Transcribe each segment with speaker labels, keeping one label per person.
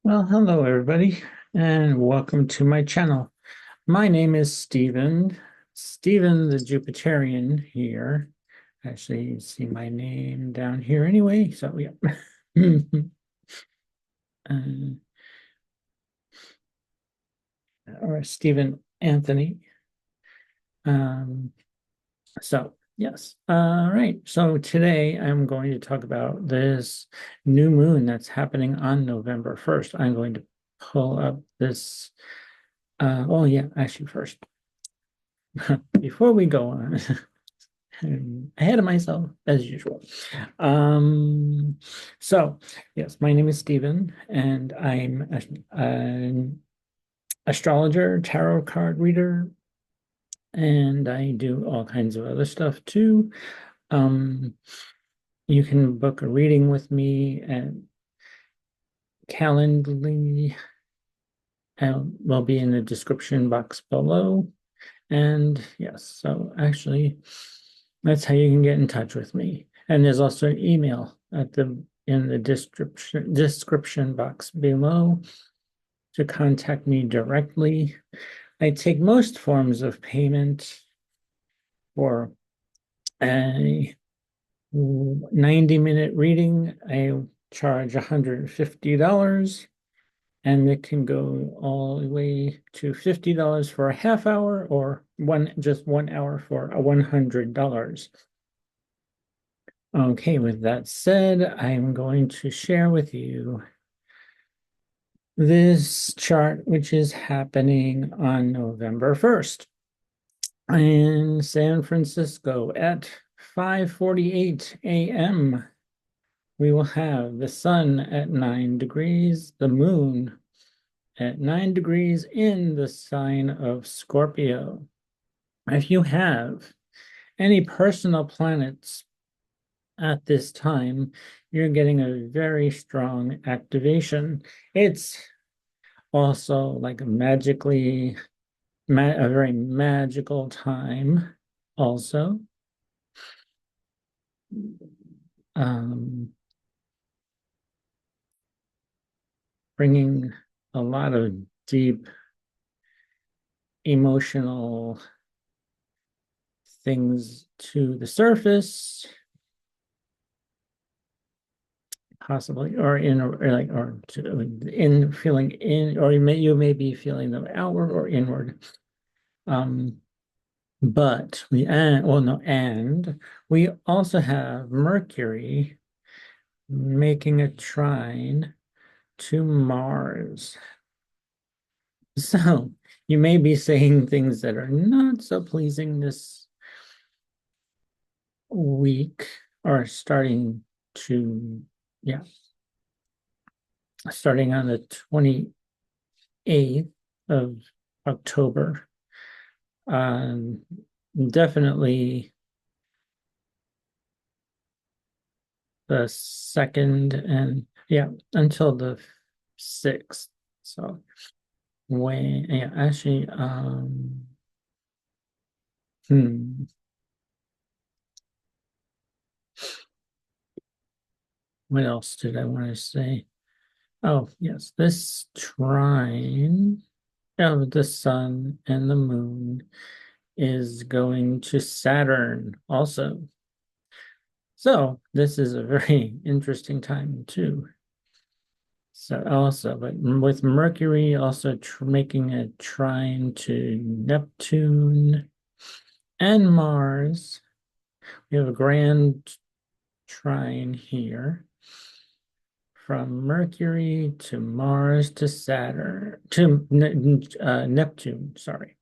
Speaker 1: Well, hello everybody, and welcome to my channel. My name is Stephen the Jupiterian here. Actually, you see my name down here anyway, so yeah. Uh, or Stephen Anthony. Um, so yes. All right. So today I'm going to talk about this new moon that's happening on November 1st. I'm going to pull up this. Oh yeah, actually first. Before we go on, I'm ahead of myself as usual. Um, so yes, my name is Stephen, and I'm an astrologer, tarot card reader, and I do all kinds of other stuff too. Um, you can book a reading with me at Calendly. Will be in the description box below. And yes, so actually, that's how you can get in touch with me. And there's also an email in the description box below to contact me directly. I take most forms of payment for a 90-minute reading. I charge $150, and it can go all the way to $50 for a half hour, or just 1 hour for a $100. Okay, with that said, I'm going to share with you this chart, which is happening on November 1st in San Francisco at 5:48 a.m. We will have the sun at 9 degrees, the moon at 9 degrees in the sign of Scorpio. If you have any personal planets at this time, you're getting a very strong activation. It's also like a very magical time also. Um, Bringing a lot of deep emotional things to the surface, possibly, or in feeling in, or you may be feeling them outward or inward. But and we also have Mercury making a trine to Mars. So you may be saying things that are not so pleasing this week, or yeah, starting on the 28th of October. Um, Definitely the second, and yeah, until the 6th. So yeah, actually, hmm, what else did I want to say? Oh, yes, this trine of the sun and the moon is going to Saturn also. So this is a very interesting time too. So also, but with Mercury also making a trine to Neptune and Mars, we have a grand trine here from Mercury to Mars to Saturn to Neptune, sorry,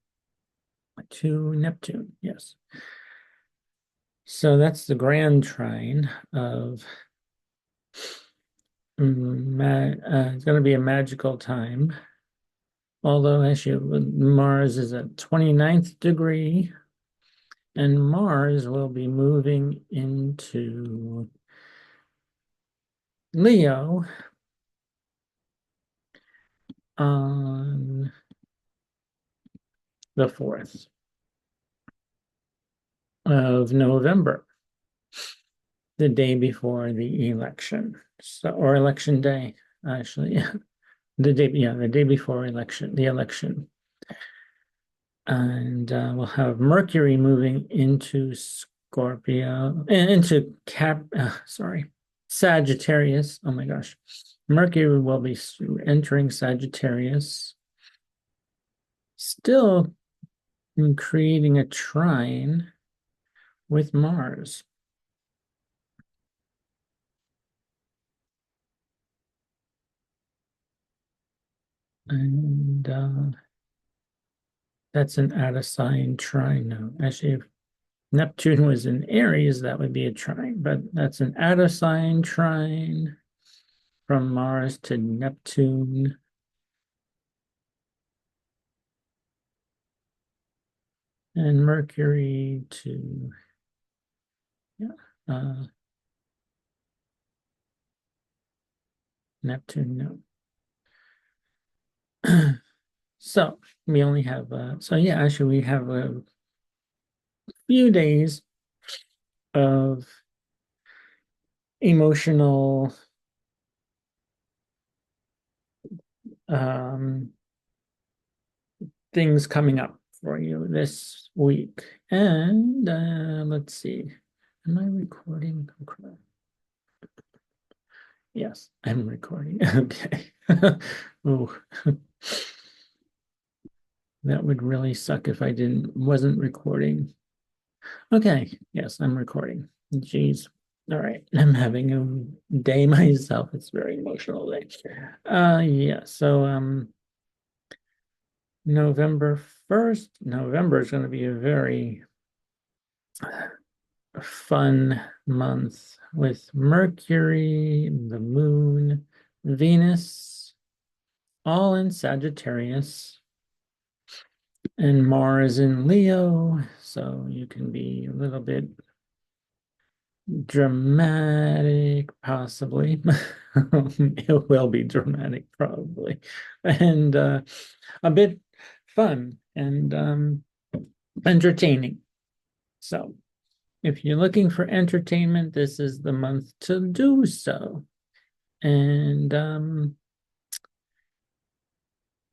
Speaker 1: to Neptune, yes. So that's the grand trine of it's going to be a magical time. Although actually Mars is at 29th degree, and Mars will be moving into Leo on the 4th of November, the day before the election. So, or election day, actually. the day before the election. And we'll have Mercury moving into Scorpio, into Sagittarius. Oh my gosh. Mercury will be entering Sagittarius, still creating a trine with Mars. And that's an out of sign trine. No, actually, if Neptune was in Aries, that would be a trine, but that's an out of sign trine from Mars to Neptune. And Mercury to, yeah, Neptune, no. So we only have, actually we have a few days of emotional um, things coming up for you this week. And let's see, am I recording? Okay. Yes, I'm recording. Okay. Oh, that would really suck if I wasn't recording. Okay, yes, I'm recording. Jeez. All right. I'm having a day myself. It's a very emotional day. Yeah, so November 1st, November is going to be a very fun month with Mercury, the moon, Venus, all in Sagittarius, and Mars in Leo. So you can be a little bit dramatic, possibly. It will be dramatic, probably, and a bit fun and entertaining. So, if you're looking for entertainment, this is the month to do so. And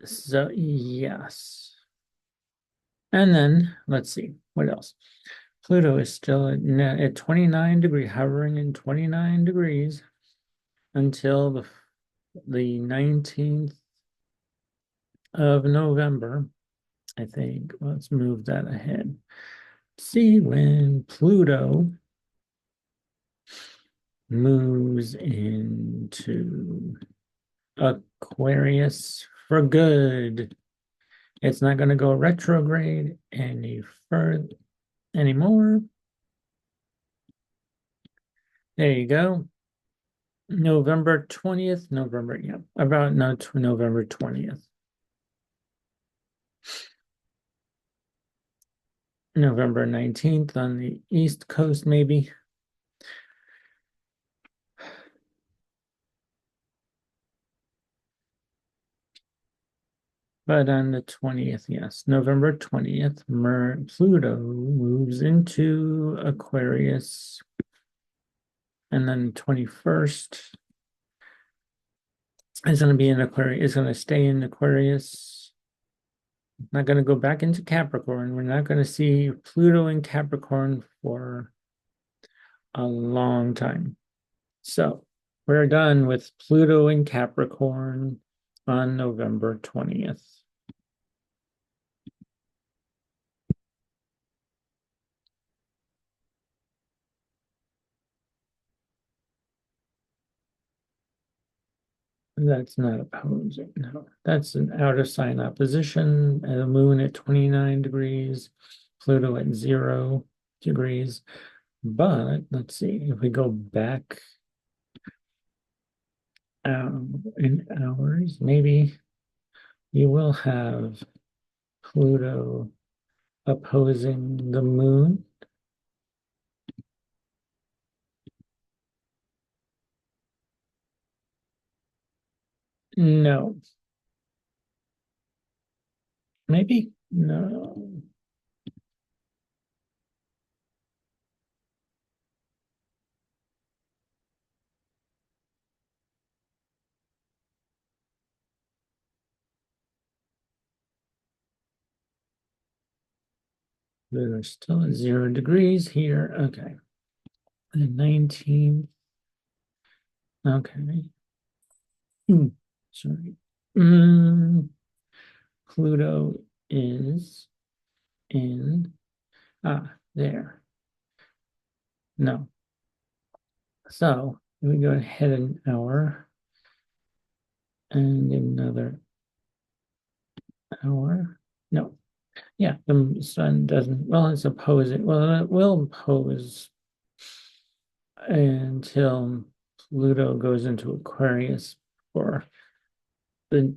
Speaker 1: so, yes. And then let's see what else. Pluto is still at 29 degrees, hovering in 29 degrees until the 19th of November, I think. Let's move that ahead. See when Pluto moves into Aquarius for good. It's not going to go retrograde any further anymore. There you go. November 20th, November 20th. November 19th on the East Coast, maybe. But on the 20th, yes, November 20th, Pluto moves into Aquarius. And then 21st is going to be in Aquarius, is going to stay in Aquarius. Not going to go back into Capricorn. We're not going to see Pluto in Capricorn for a long time. So we're done with Pluto in Capricorn on November 20th. That's not opposing. No, that's an outer sign opposition. The moon at 29 degrees, Pluto at 0 degrees. But let's see if we go back in hours, maybe you will have Pluto opposing the moon. No, maybe no. We're still at 0 degrees here. Okay. The 19th. Okay. Sorry. Mm, Pluto is in, there. No. So we go ahead an hour and another hour. No. Yeah, the sun doesn't, well, it's opposing, well, it will oppose until Pluto goes into Aquarius for the,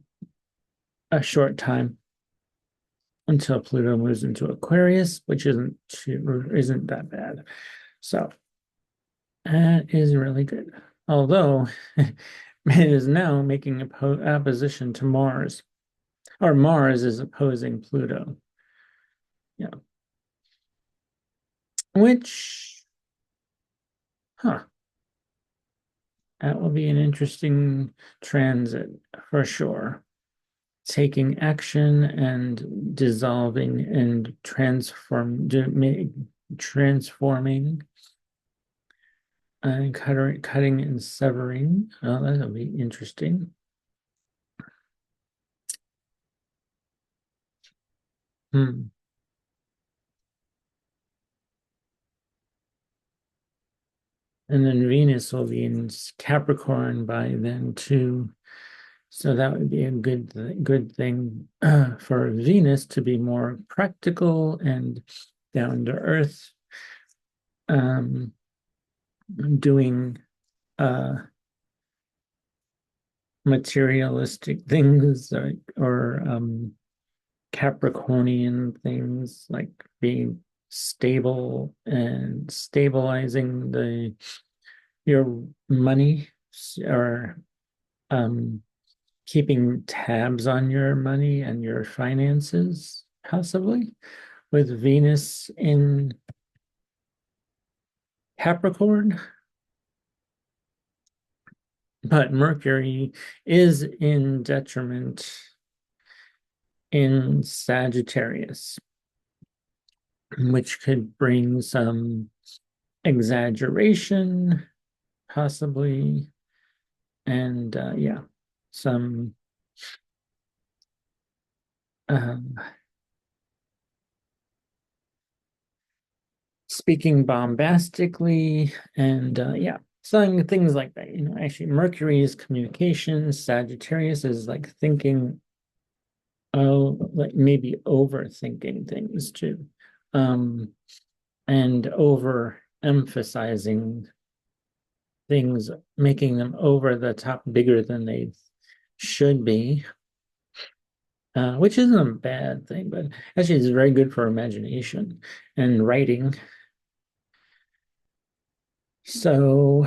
Speaker 1: a short time until Pluto moves into Aquarius, which isn't that bad. So that is really good. Although it is now making opposition to Mars, or Mars is opposing Pluto. Yeah. Which, huh, that will be an interesting transit for sure. Taking action and dissolving and transforming and cutting and severing. Oh, that'll be interesting. Hmm. And then Venus will be in Capricorn by then too. So that would be a good thing for Venus to be more practical and down to earth, um, doing materialistic things or Capricornian things like being stable and stabilizing your money or um, keeping tabs on your money and your finances, possibly with Venus in Capricorn. But Mercury is in detriment in Sagittarius, which could bring some exaggeration, possibly, and yeah, some um, speaking bombastically, and yeah, saying things like that. Actually, Mercury is communication, Sagittarius is like thinking, oh, like maybe overthinking things too, and over emphasizing things, making them over the top, bigger than they should be, which isn't a bad thing, but actually it's very good for imagination and writing. So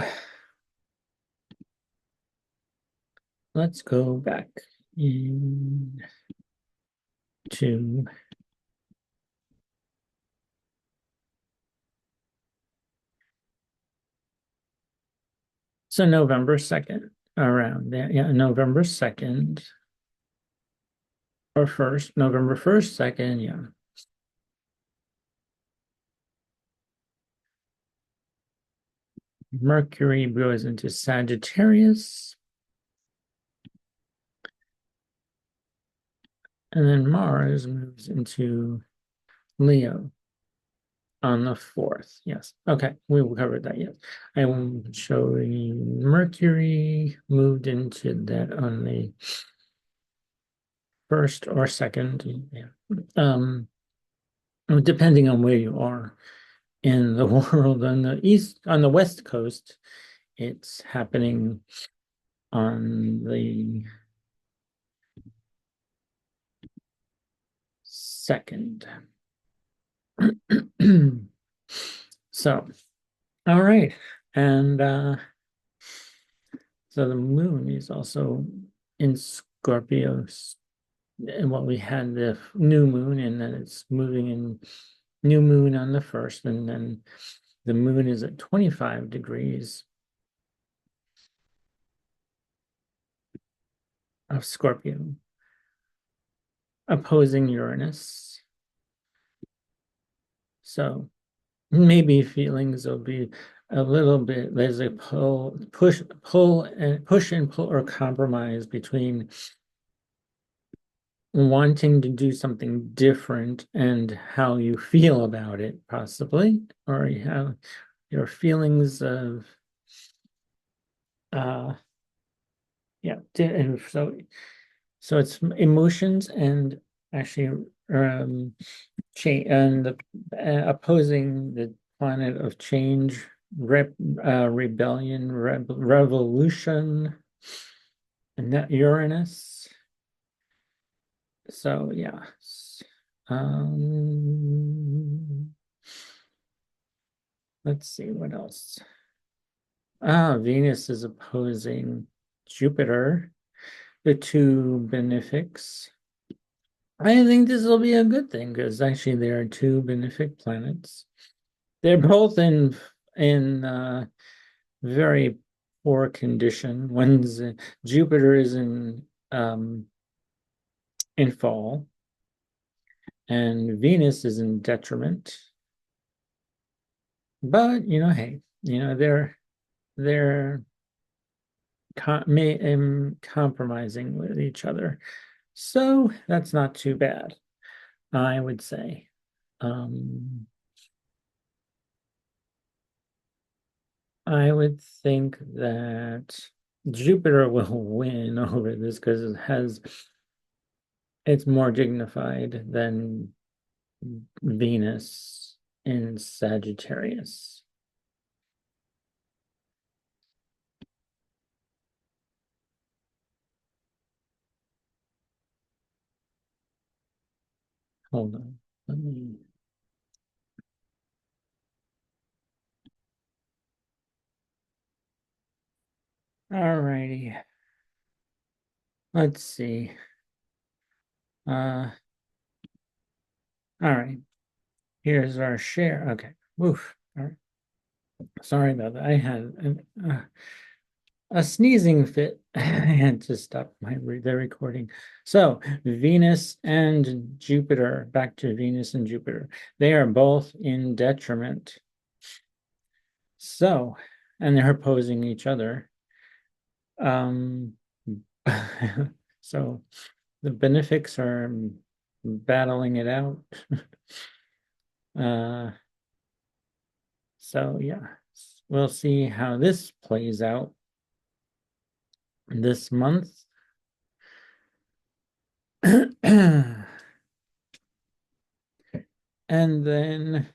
Speaker 1: let's go back into so November 2nd, around there. Yeah, November 2nd or 1st, November 1st, 2nd, yeah. Mercury goes into Sagittarius. And then Mars moves into Leo on the 4th. Yes. Okay. We will cover that. Yes. I will show you Mercury moved into that on the 1st or 2nd. Yeah. Depending on where you are in the world. On the West Coast, it's happening on the 2nd. So, all right. And so the moon is also in Scorpio. And what we had the new moon, and then it's moving in new moon on the 1st, and then the moon is at 25 degrees of Scorpio, opposing Uranus. So maybe feelings will be a little bit, there's a push and pull or compromise between wanting to do something different and how you feel about it, possibly, or you have your feelings of uh yeah, and so it's emotions and actually change and the opposing the planet of change, rebellion, revolution, and that Uranus. So yeah. Um, let's see what else. Venus is opposing Jupiter, the two benefics. I think this will be a good thing because actually there are two benefic planets. They're both in very poor condition. Jupiter is in fall, and Venus is in detriment. But hey, they're compromising with each other, so that's not too bad, I would say. Um, I would think that Jupiter will win over this because it's more dignified than Venus in Sagittarius. Hold on. Let me. All righty. Let's see. All right. Here's our share. Okay. Woof. All right. Sorry about that. I had a sneezing fit. I had to stop the recording. So Venus and Jupiter, back to Venus and Jupiter. They are both in detriment. So, and they're opposing each other. Um, so the benefics are battling it out. uh, so yeah, we'll see how this plays out this month. And then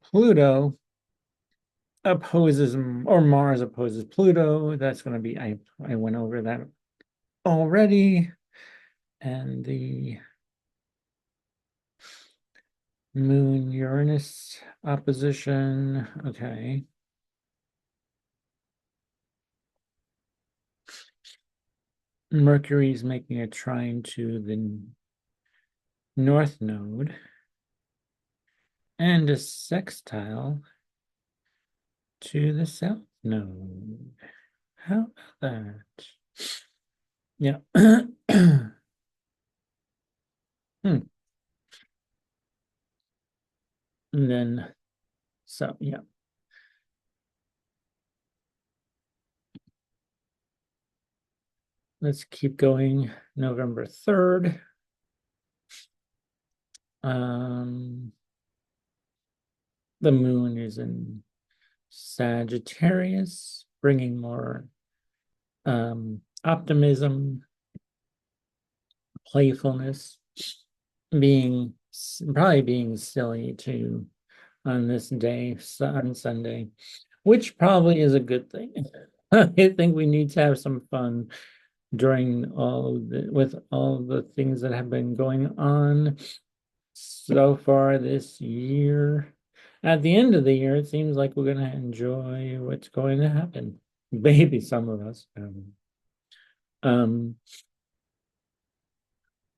Speaker 1: Pluto opposes, or Mars opposes Pluto. That's going to be, I went over that already. And the Moon Uranus opposition. Okay. Mercury is making a trine to the North Node and a sextile to the South Node. How about that? Yeah. Hmm. And then, so yeah. Let's keep going. November 3rd. The moon is in Sagittarius, bringing more optimism, playfulness, probably being silly too on this day, on Sunday, which probably is a good thing. I think we need to have some fun during with all the things that have been going on so far this year. At the end of the year, it seems like we're going to enjoy what's going to happen. Maybe some of us. Um,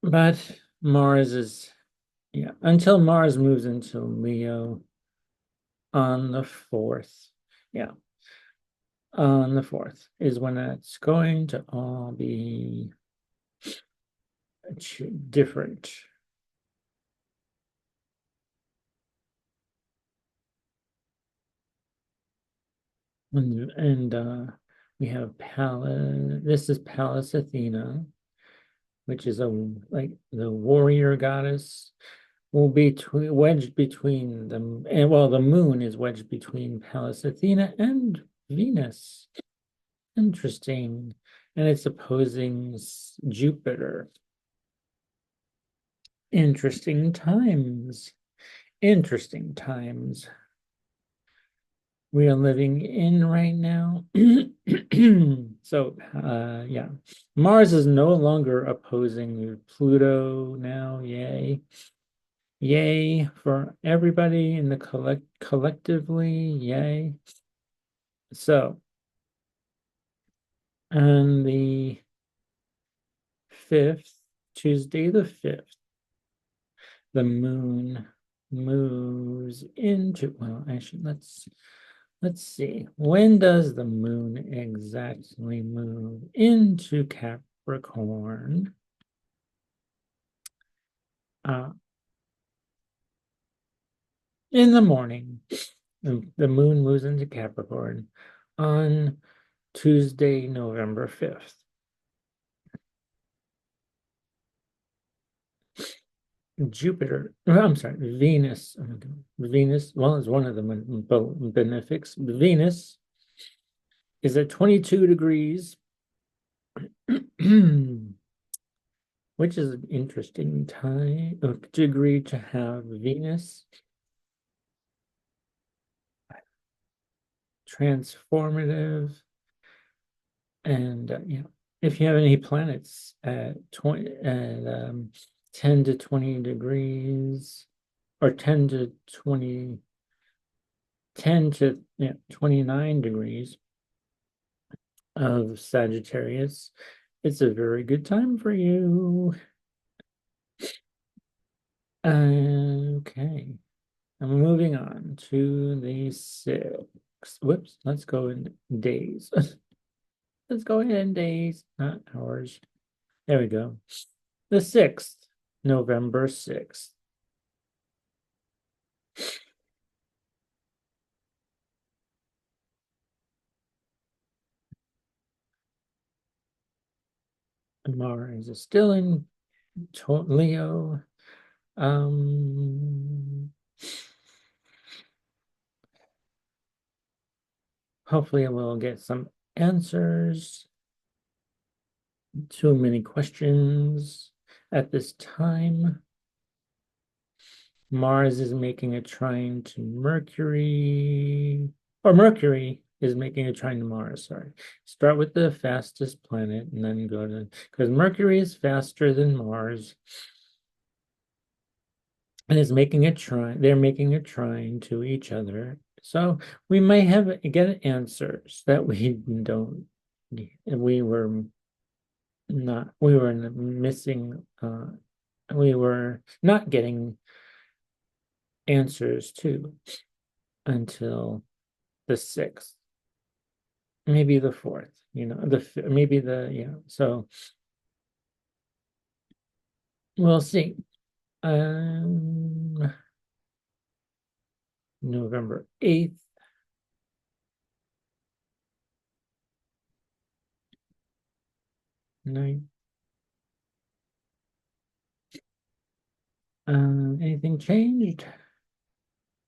Speaker 1: but Mars is, yeah, until Mars moves into Leo on the 4th. Yeah, on the 4th is when it's going to all be different. And we have Pallas. This is Pallas Athena, which is a like the warrior goddess. Will be wedged between them, and well, the moon is wedged between Pallas Athena and Venus. Interesting. And it's opposing Jupiter. Interesting times. Interesting times we are living in right now. So, yeah, Mars is no longer opposing Pluto now. Yay. Yay for everybody in the collectively. Yay. So, on the 5th, Tuesday the 5th, the moon moves into, well, actually, let's see. When does the moon exactly move into Capricorn? Uh, in the morning. The moon moves into Capricorn on Tuesday, November 5th. Jupiter, I'm sorry, Venus. Venus, well, is one of the benefics. Venus is at 22 degrees, which is an interesting degree to have Venus. Transformative. And if you have any planets at 20 at 10 to 20 degrees, or 10 to 20, 10 to 29 degrees of Sagittarius, it's a very good time for you. Okay, I'm moving on to the 6th. Whoops, let's go in days. Let's go in days, not hours. There we go. The 6th, November 6th. Mars is still in Leo. Hopefully we'll get some answers. Too many questions at this time. Mars is making a trine to Mercury, or Mercury is making a trine to Mars, sorry. Start with the fastest planet and then go to, because Mercury is faster than Mars. And is making a trine, they're making a trine to each other. So we may get answers that we don't, we were missing, we were not getting answers to until the 6th, maybe the 4th, so we'll see. November 8th. Anything changed?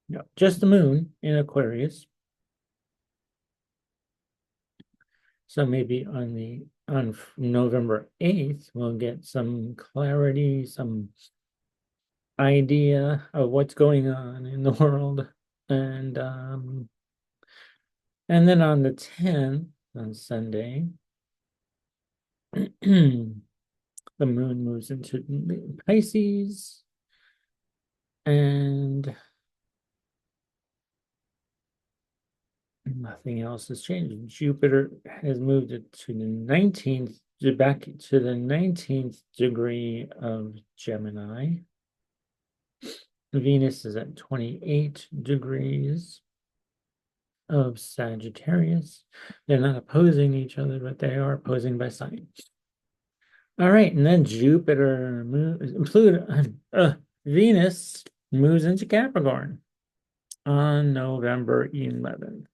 Speaker 1: No, just the moon in Aquarius. So maybe on November 8th, we'll get some clarity, some idea of what's going on in the world. And then on the 10th, on Sunday, the moon moves into Pisces, and nothing else has changed. Jupiter has moved it to the 19th, back to the 19th degree of Gemini. Venus is at 28 degrees of Sagittarius. They're not opposing each other, but they are opposing by sign. All right, and then Venus moves into Capricorn on November 11th.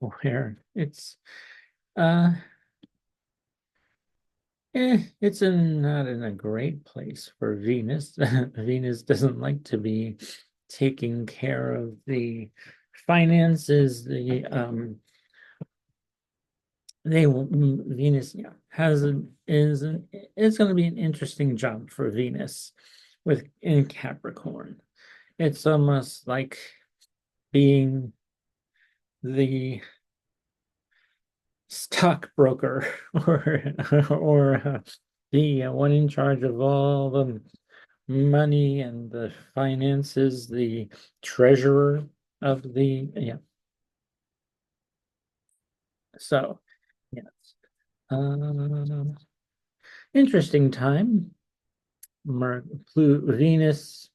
Speaker 1: where uh it's not in a great place for Venus. Venus doesn't like to be taking care of the finances, Venus, yeah, has an is an it's going to be an interesting job for Venus with in Capricorn. It's almost like being the stockbroker or the one in charge of all the money and the finances, the treasurer of the, yeah. So yes, um, interesting time. Venus,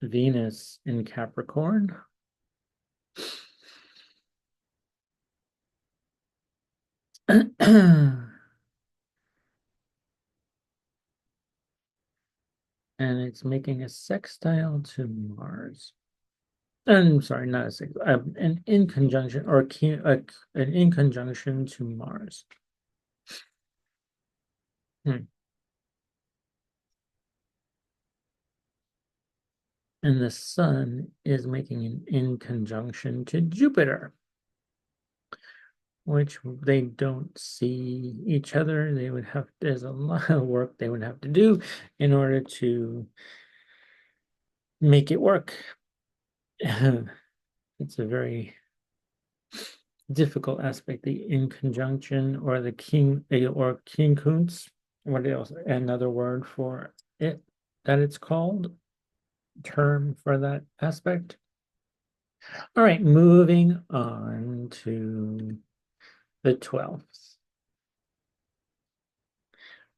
Speaker 1: Venus in Capricorn. And it's making a sextile to Mars. I'm sorry, not a six, an in conjunction or an in conjunction to Mars. Hmm. And the Sun is making an in conjunction to Jupiter, which they don't see each other. They would have, there's a lot of work they would have to do in order to make it work. It's a very difficult aspect, the in conjunction or the king or quincunx. What else? Another word for it that it's called, term for that aspect. All right, moving on to the 12th.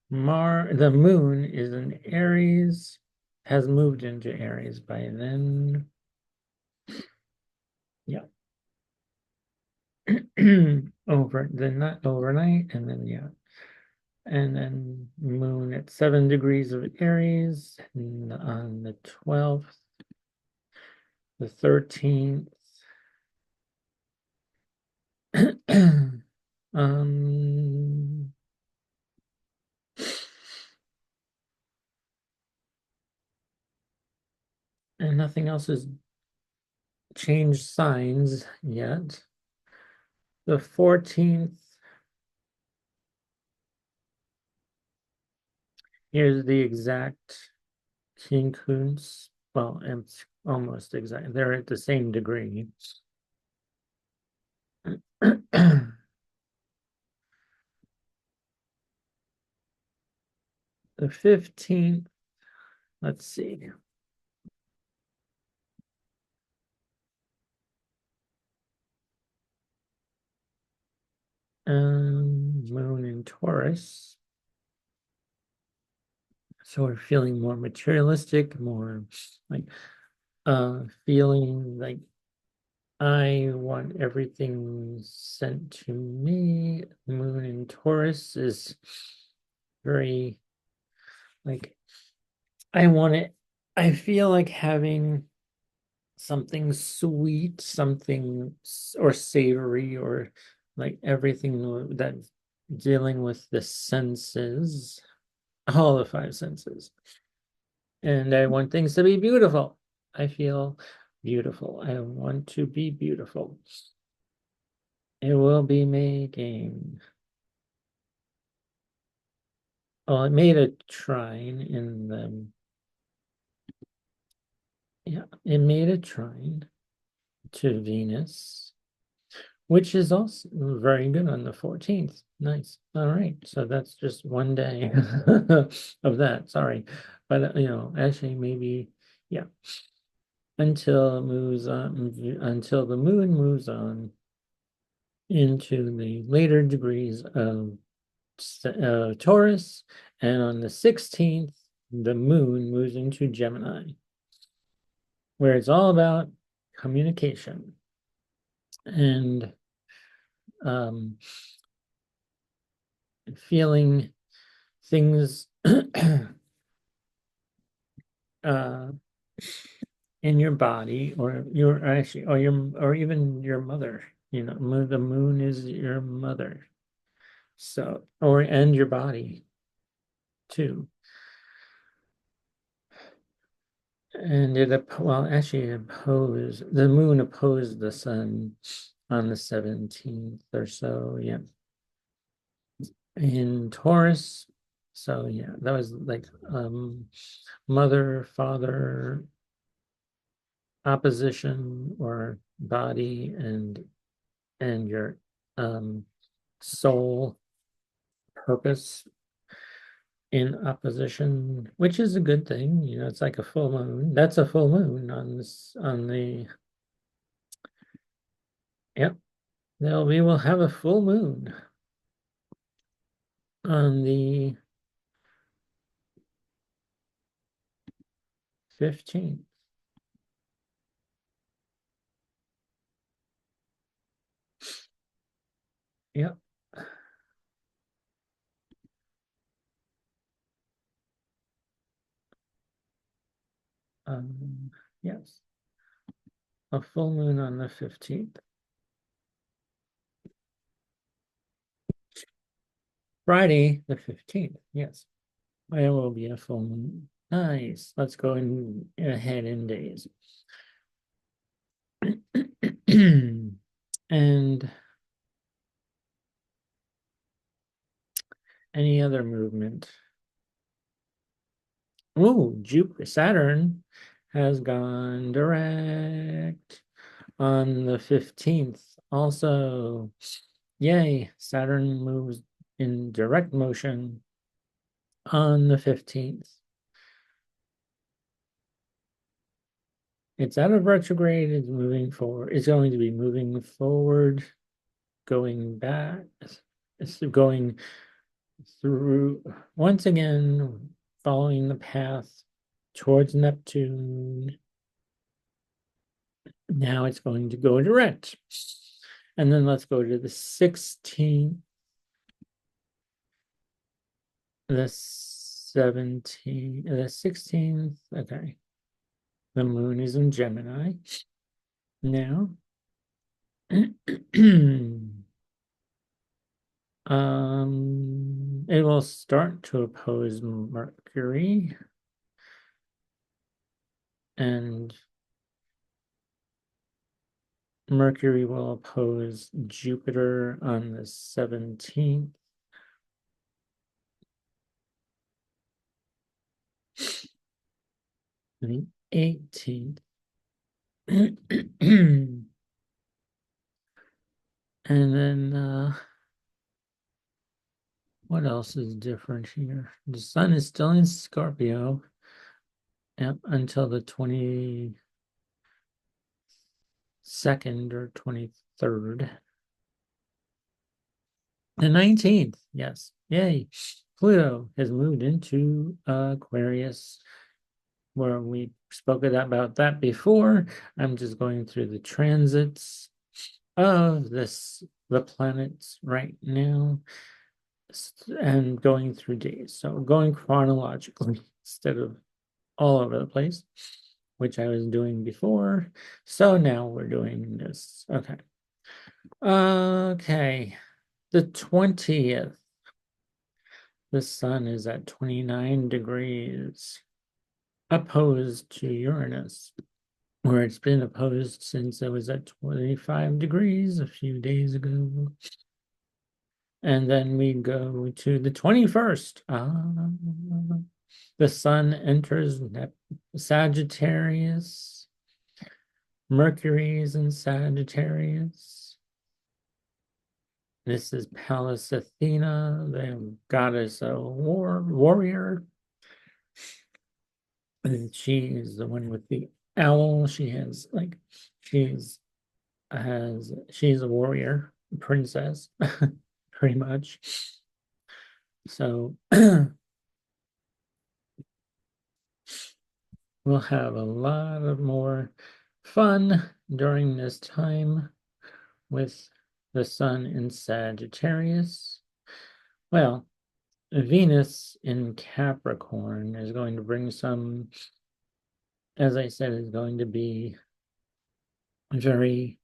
Speaker 1: The moon is in Aries, has moved into Aries by then. Yeah. Over the not overnight, and then yeah. And then moon at 7 degrees of Aries and on the 12th, the 13th. um and nothing else has changed signs yet. The 14th, here's the exact quincunx. Well, it's almost exact. They're at the same degree. The 15th, let's see. Moon in Taurus. So we're feeling more materialistic, more like feeling like I want everything sent to me. Moon in Taurus is very like I want it. I feel like having something sweet, something or savory, or like everything that's dealing with the senses, all the five senses. And I want things to be beautiful. I feel beautiful. I want to be beautiful. It will be making, oh, it made a trine in the, yeah, it made a trine to Venus, which is also very good on the 14th. Nice. All right. So that's just one day of that. Sorry. But, actually, maybe, yeah, until it moves on, until the moon moves on into the later degrees of Taurus. And on the 16th, the moon moves into Gemini, where it's all about communication and um, feeling things uh, in your body or your actually or your or even your mother, the moon is your mother. So, and your body too. And actually the moon opposed the sun on the 17th or so, yeah. In Taurus. So yeah, that was like mother, father, opposition, or body and your soul purpose in opposition, which is a good thing. It's like a full moon. That's a full moon on the, yep. We will have a full moon on the 15th. Yep. Yes. A full moon on the 15th. Friday the 15th. Yes. There will be a full moon. Nice. Let's go ahead in days. And any other movement? Oh, Saturn has gone direct on the 15th. Also, yay, Saturn moves in direct motion on the 15th. It's out of retrograde, it's moving forward. It's going to be moving forward, going back, it's going through, once again, following the path towards Neptune. Now it's going to go direct. And then let's go to the 16th, the 17th, the 16th. Okay. The moon is in Gemini now. It will start to oppose Mercury, and Mercury will oppose Jupiter on the 17th. The 18th. And then what else is different here? The sun is still in Scorpio until the 22nd or 23rd. The 19th, yes. Yay. Pluto has moved into Aquarius, where we spoke about that before. I'm just going through the transits of the planets right now and going through days. So going chronologically instead of all over the place, which I was doing before. So now we're doing this. Okay. Okay. The 20th. The sun is at 29 degrees opposed to Uranus, where it's been opposed since it was at 25 degrees a few days ago. And then we go to the 21st. The sun enters Sagittarius. Mercury is in Sagittarius. This is Pallas Athena, the goddess of warrior. And she is the one with the owl. She's a warrior princess, pretty much. So we'll have a lot of more fun during this time with the sun in Sagittarius. Well, Venus in Capricorn is going to bring some, as I said, is going to be very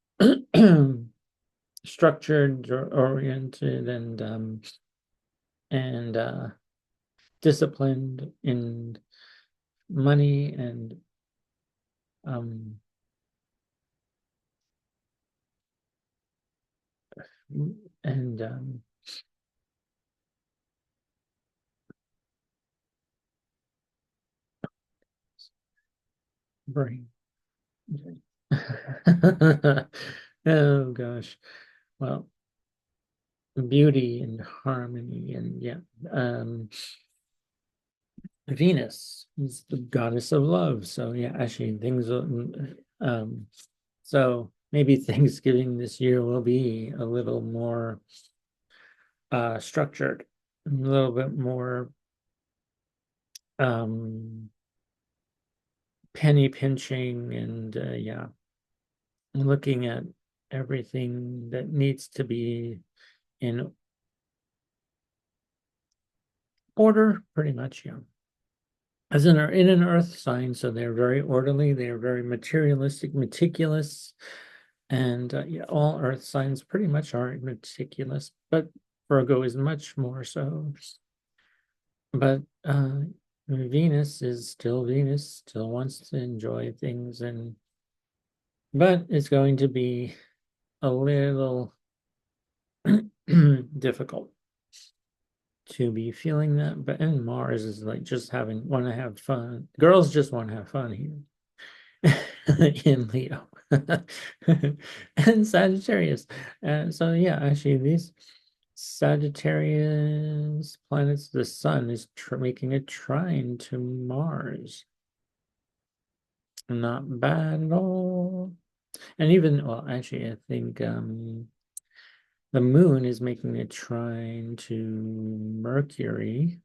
Speaker 1: structured or oriented and disciplined in money um and brain. Oh gosh. Well, beauty and harmony and yeah. Venus is the goddess of love. So yeah, actually things um so maybe Thanksgiving this year will be a little more structured, a little bit more um penny pinching and yeah, looking at everything that needs to be in order, pretty much, yeah. As in an earth sign, so they're very orderly, they're very materialistic, meticulous, and yeah, all earth signs pretty much are meticulous, but Virgo is much more so. But Venus is still Venus, still wants to enjoy things, and but it's going to be a little difficult to be feeling that. But and Mars is like just having want to have fun. Girls just want to have fun here in Leo and Sagittarius. And so yeah, actually these Sagittarius planets, the sun is making a trine to Mars. Not bad at all. And even well, actually, I think the moon is making a trine to Mercury.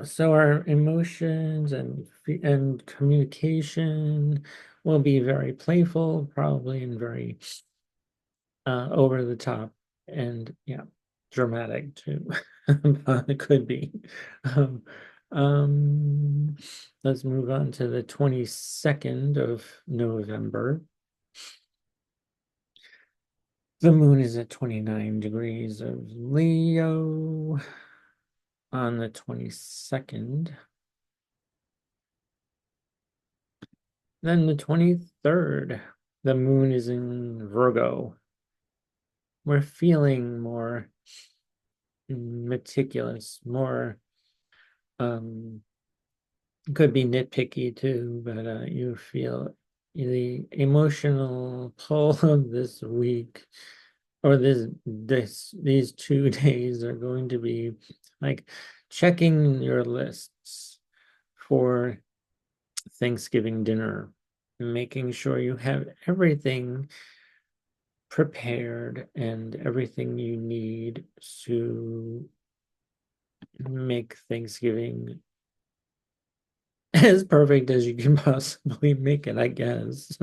Speaker 1: So our emotions and communication will be very playful, probably, and very over the top, and yeah, dramatic too. It could be. Um, um, let's move on to the 22nd of November. The moon is at 29 degrees of Leo on the 22nd. Then the 23rd, the moon is in Virgo. We're feeling more meticulous, more could be nitpicky too, but you feel the emotional pull of this week or these 2 days are going to be like checking your lists for Thanksgiving dinner, making sure you have everything prepared and everything you need to make Thanksgiving as perfect as you can possibly make it, I guess.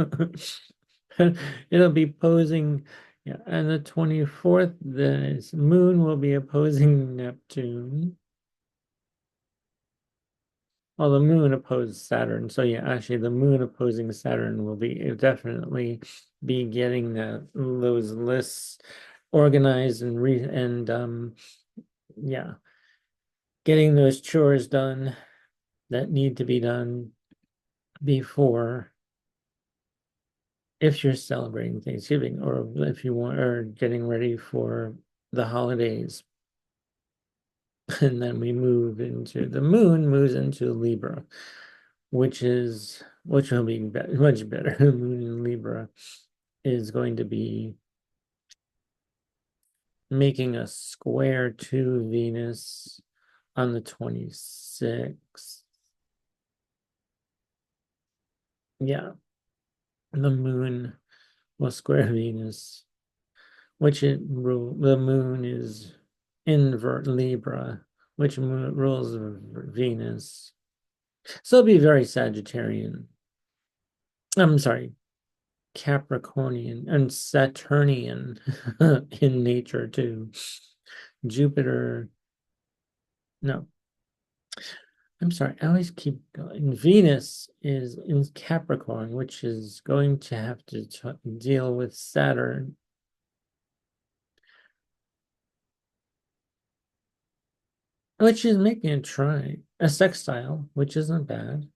Speaker 1: It'll be posing, yeah, and the 24th, the moon will be opposing Neptune. Well, the moon opposed Saturn. So yeah, actually the moon opposing Saturn will be definitely be getting those lists organized and yeah, getting those chores done that need to be done before if you're celebrating Thanksgiving or if you want or getting ready for the holidays. And then we move into the moon moves into Libra, which will be much better. The moon in Libra is going to be making a square to Venus on the 26th. Yeah, the moon will square Venus, the moon is invert Libra, which rules Venus. So it'll be very Sagittarian. I'm sorry, Capricornian and Saturnian in nature too. Jupiter, no, I'm sorry, I always keep going. Venus is in Capricorn, which is going to have to deal with Saturn which is making a try a sextile, which isn't bad,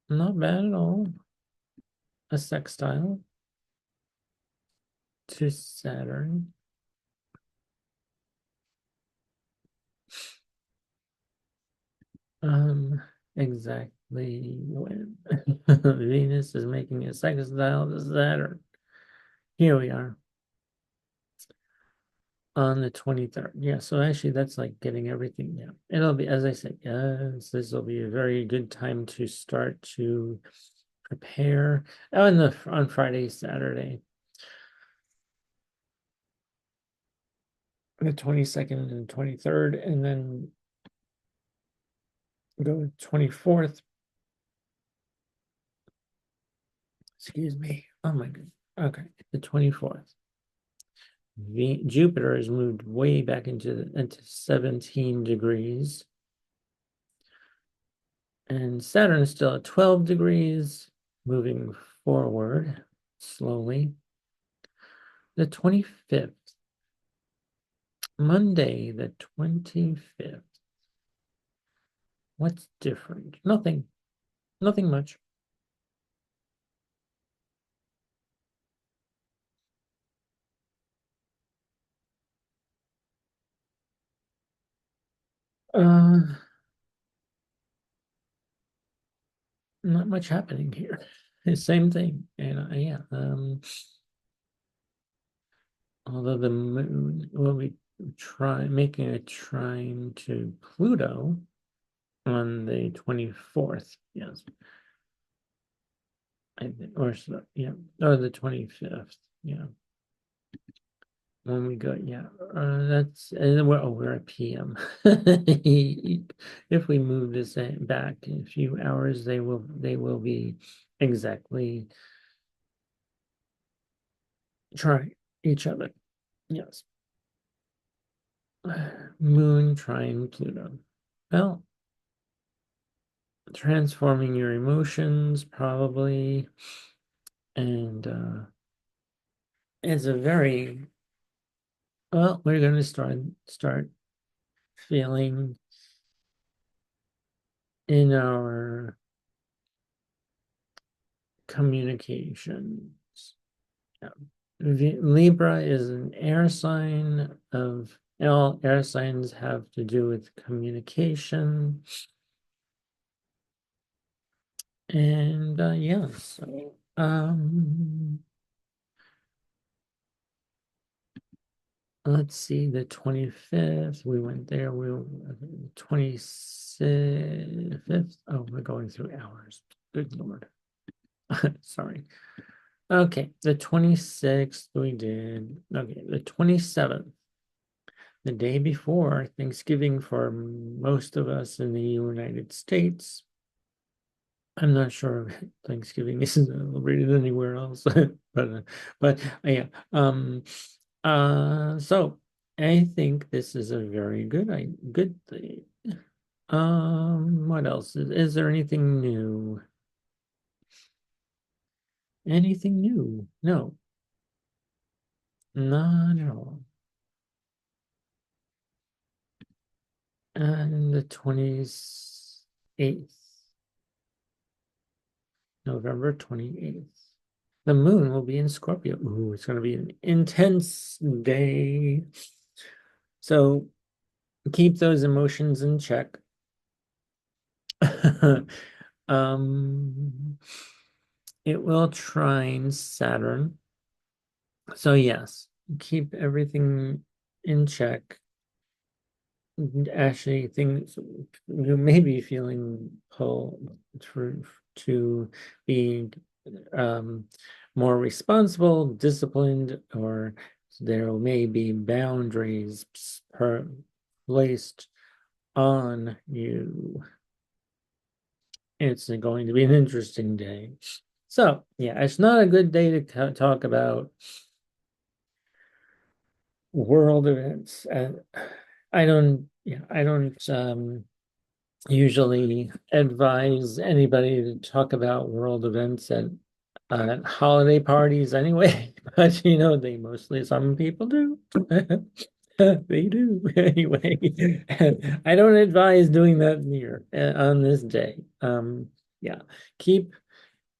Speaker 1: not bad at all. A sextile to Saturn. Um, exactly when Venus is making a sextile to Saturn. Here we are on the 23rd. Yeah, so actually that's like getting everything. Yeah, it'll be, as I said, yes, this will be a very good time to start to prepare on Friday, Saturday, the 22nd and 23rd, and then go 24th. Excuse me. Oh my god. Okay, the 24th. Jupiter has moved way back into 17 degrees. And Saturn is still at 12 degrees, moving forward slowly. The 25th, Monday, the 25th. What's different? Nothing. Nothing much. Uh, not much happening here. The same thing. And yeah, although the moon will be making a trine to Pluto on the 24th. Yes. I think, or so, yeah, or the 25th. Yeah. When we go, yeah, that's and we're at PM. If we move this back in a few hours, they will be exactly trying each other. Yes. Moon trying Pluto. Well, transforming your emotions probably, and it's a very well. We're going to start feeling in our communications. Yeah. Libra is an air sign of all air signs have to do with communication. And yeah, so let's see, the 25th, we went there, we were 25th. Oh, we're going through hours. Good Lord. Sorry. Okay, the 26th we did. Okay, the 27th, the day before Thanksgiving for most of us in the United States. I'm not sure if Thanksgiving is celebrated anywhere else, but yeah. So I think this is a very good thing. What else? Is there anything new? Anything new? No, not at all. And the 28th, November 28th. The moon will be in Scorpio. Ooh, it's going to be an intense day. So keep those emotions in check. um, it will trine Saturn. So yes, keep everything in check. Actually, things you may be feeling pulled to be um, more responsible, disciplined, or there may be boundaries placed on you. It's going to be an interesting day. So, yeah, it's not a good day to talk about world events. I don't usually advise anybody to talk about world events at holiday parties anyway, but they mostly some people do. They do. Anyway, I don't advise doing that near on this day. Yeah, keep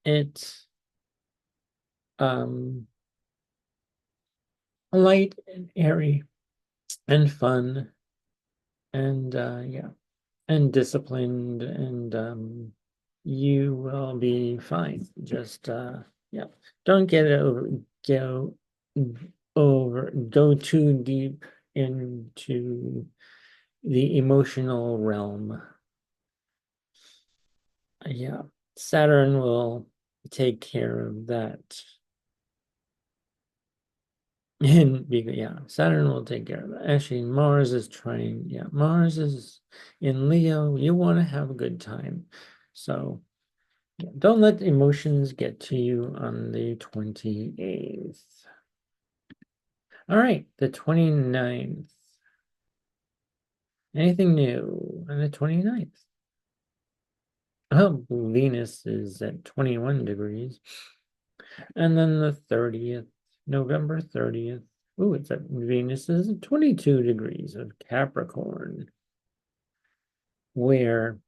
Speaker 1: it um light and airy and fun and yeah, and disciplined and you will be fine. Just yeah, don't go go too deep into the emotional realm. Yeah, Saturn will take care of that. And yeah, Saturn will take care of that. Actually, Mars is trying, yeah, Mars is in Leo. You want to have a good time. So yeah, don't let emotions get to you on the 28th. All right, the 29th. Anything new on the 29th? Oh, Venus is at 21 degrees. And then the 30th, November 30th. Oh, it's at Venus is at 22 degrees of Capricorn, where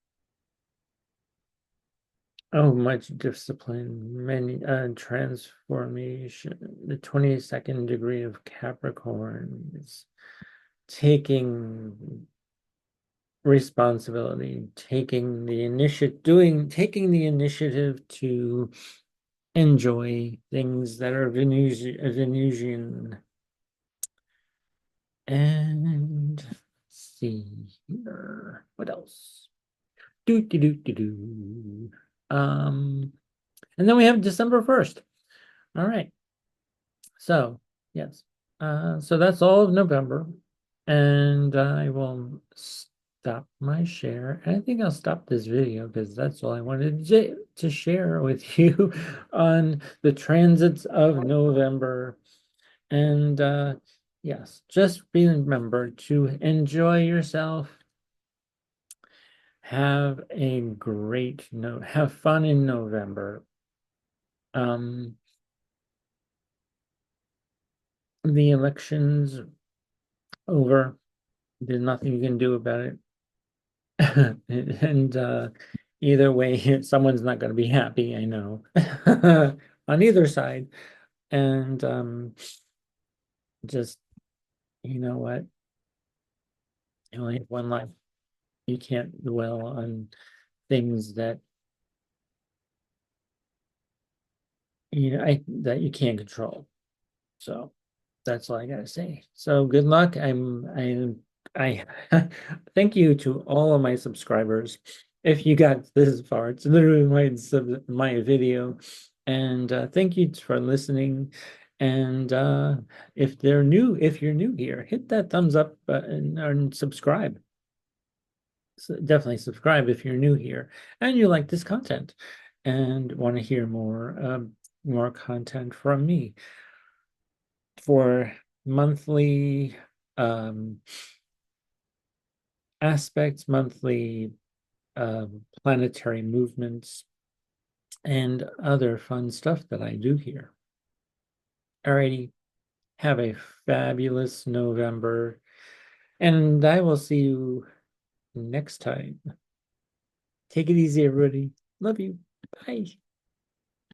Speaker 1: oh, much discipline, many transformation. The 22nd degree of Capricorn is taking responsibility, taking the initiative to enjoy things that are Venusian. And let's see here. What else? Do do do do do. And then we have December 1st. All right. So, yes. So that's all of November. And I will stop my share. And I think I'll stop this video because that's all I wanted to share with you on the transits of November. And yes, just remember to enjoy yourself. Have a great note. Have fun in November. Um, the election's over. There's nothing you can do about it. And either way, someone's not going to be happy, I know, on either side. And just, you know what? You only have one life. You can't dwell on things that that you can't control. So that's all I gotta say. So good luck. I thank you to all of my subscribers. If you got this far, it's literally my video. And thank you for listening. And if you're new here, hit that thumbs up button and subscribe. So definitely subscribe if you're new here and you like this content and want to hear more content from me for monthly aspects, monthly planetary movements, and other fun stuff that I do here. Alrighty, have a fabulous November, and I will see you next time. Take it easy, everybody. Love you. Bye.